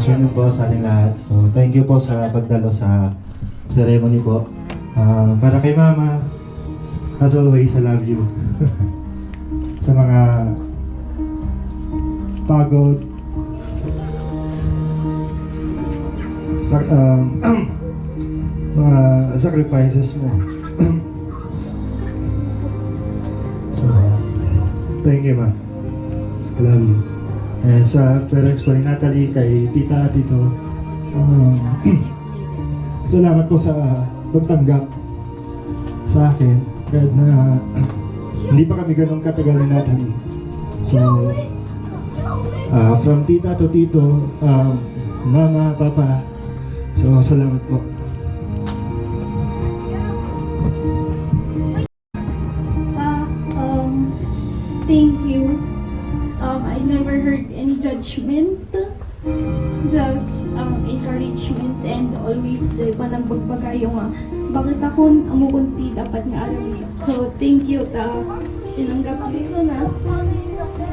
afternoon po sa ating lahat. So, thank you po sa pagdalo sa ceremony po. Para kay Mama, as always, I love you. Sa mga pagod, mga sacrifices mo. So, thank you, Ma. I love you. And sa parents ko ni Natalie, kay tita, tito, salamat po sa pagtanggap sa akin. Kahit na hindi pa kami ganun katagal ni Natalie. So, from tita to tito, mama, papa, so salamat po. Thank you. I never heard any judgment, just encouragement, and always panang bagbaga yung bakit ako amukunti dapat nga alam. So thank you ta tinanggap niyo na.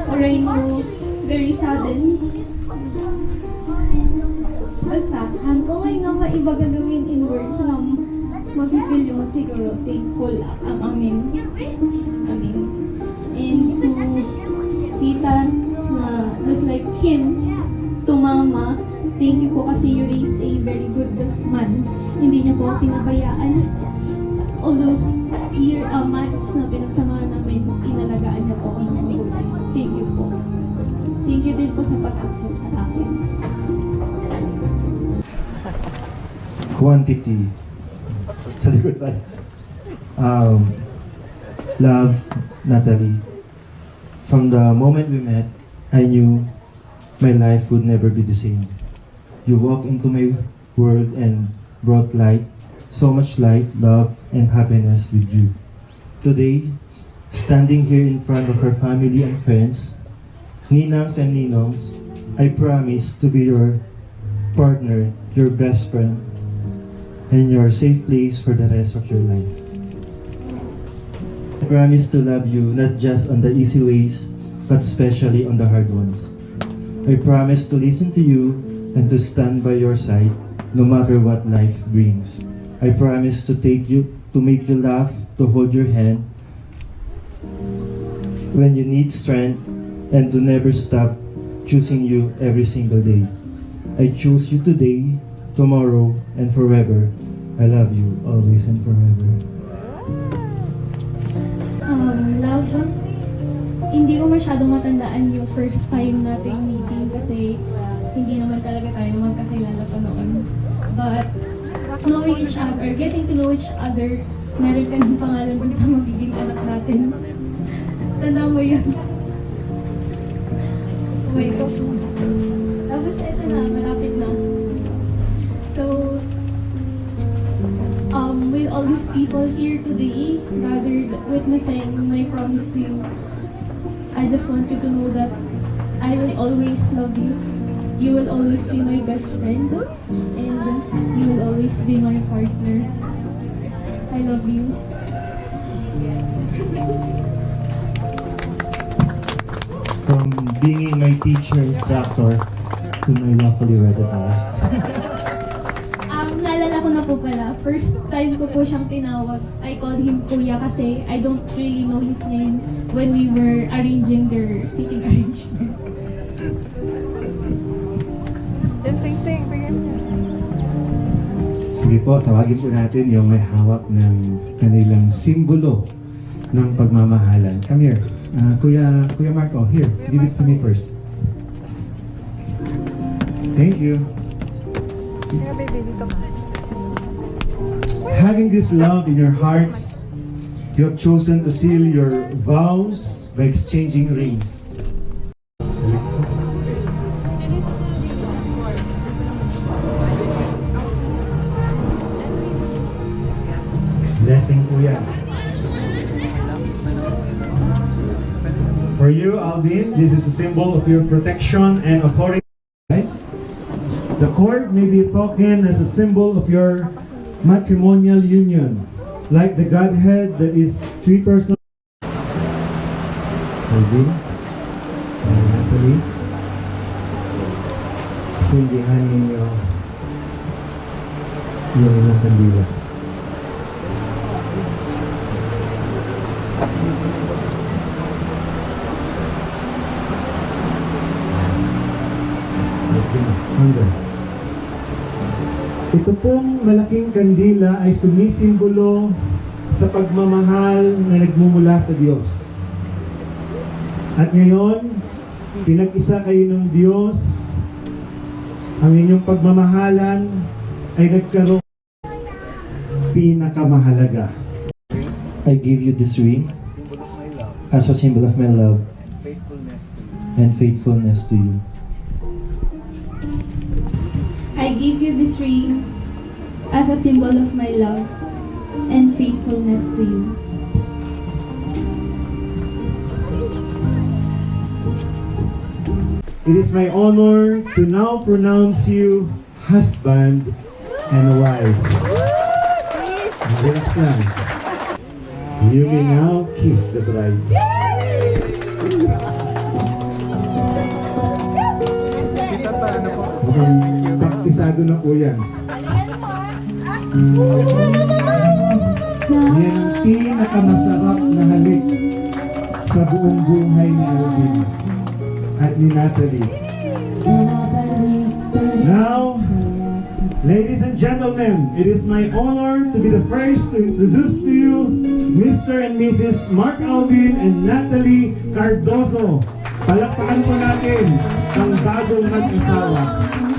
Or I know very sudden. Basta ko may nga maiba gagawin in words na mapipil yung siguro thankful ang amin. And to tita na just like him, to mama, thank you po kasi you raised a very good man. Hindi niyo po ako pinabayaan. All those months na pinagsamahan namin, inalagaan niyo po ako ng mabuti. Thank you po. Thank you din po sa pag-accept sa akin. Quantity. Sa likod pa. Love, Natalie. From the moment we met, I knew my life would never be the same. You walked into my world and brought light, so much light, love, and happiness with you. Today, standing here in front of her family and friends, ninangs and ninongs, I promise to be your partner, your best friend, and your safe place for the rest of your life. I promise to love you not just on the easy ways, but especially on the hard ones. I promise to listen to you and to stand by your side no matter what life brings. I promise to make you laugh, to hold your hand when you need strength, and to never stop choosing you every single day. I choose you today, tomorrow, and forever. I love you always and forever. Love, hindi ko masyadong matandaan yung first time nating meeting kasi hindi naman talaga tayo magkakilala pa noon. But knowing each other, getting to know each other, meron ka ng pangalan dun sa magiging anak natin. Tanda mo yun. Oh my gosh. Tapos eto na, malapit na. So, with all these people here today, gathered witnessing my promise to you, I just want you to know that I will always love you. You will always be my best friend, and you will always be my partner. I love you. From being my teacher, instructor, to my lawfully wedded wife. Naalala ko na po pala, first time ko po siyang tinawag, I called him Kuya kasi I don't really know his name when we were arranging their seating arrangement. Yan, sing-sing, bigyan mo. Sige po, tawagin po natin yung may hawak ng kanilang simbolo ng pagmamahalan. Come here. Kuya Marco, here. Give it to me first. Thank you. Kaya baby, dito ka. Having this love in your hearts, you have chosen to seal your vows by exchanging rings. Blessing po yan. For you, Alvin, this is a symbol of your protection and authority. Right? The cord may be spoken as a symbol of your matrimonial union, like the Godhead that is three persons. Alvin, Natalie. sindihan ninyo yung inyong kandila. Hanggang. Ito pong malaking kandila ay sumisimbolo sa pagmamahal na nagmumula sa Diyos. At ngayon, pinag-isa kayo ng Diyos. Ang inyong pagmamahalan ay nagkaroon pinakamahalaga. I give you this ring as a symbol of my love and faithfulness to you. I give you this ring as a symbol of my love and faithfulness to you. It is my honor to now pronounce you husband and wife. Relax lang. You may now kiss the bride. Mukhang praktisado na po yan. Yan ang pinakamasarap na halik sa buong buhay ni Alvin at ni Natalie. Now, ladies and gentlemen, it is my honor to be the first to introduce to you Mr. and Mrs. Mark Alvin and Natalie Cardozo. Palakpakan po natin ang bagong mag-asawa.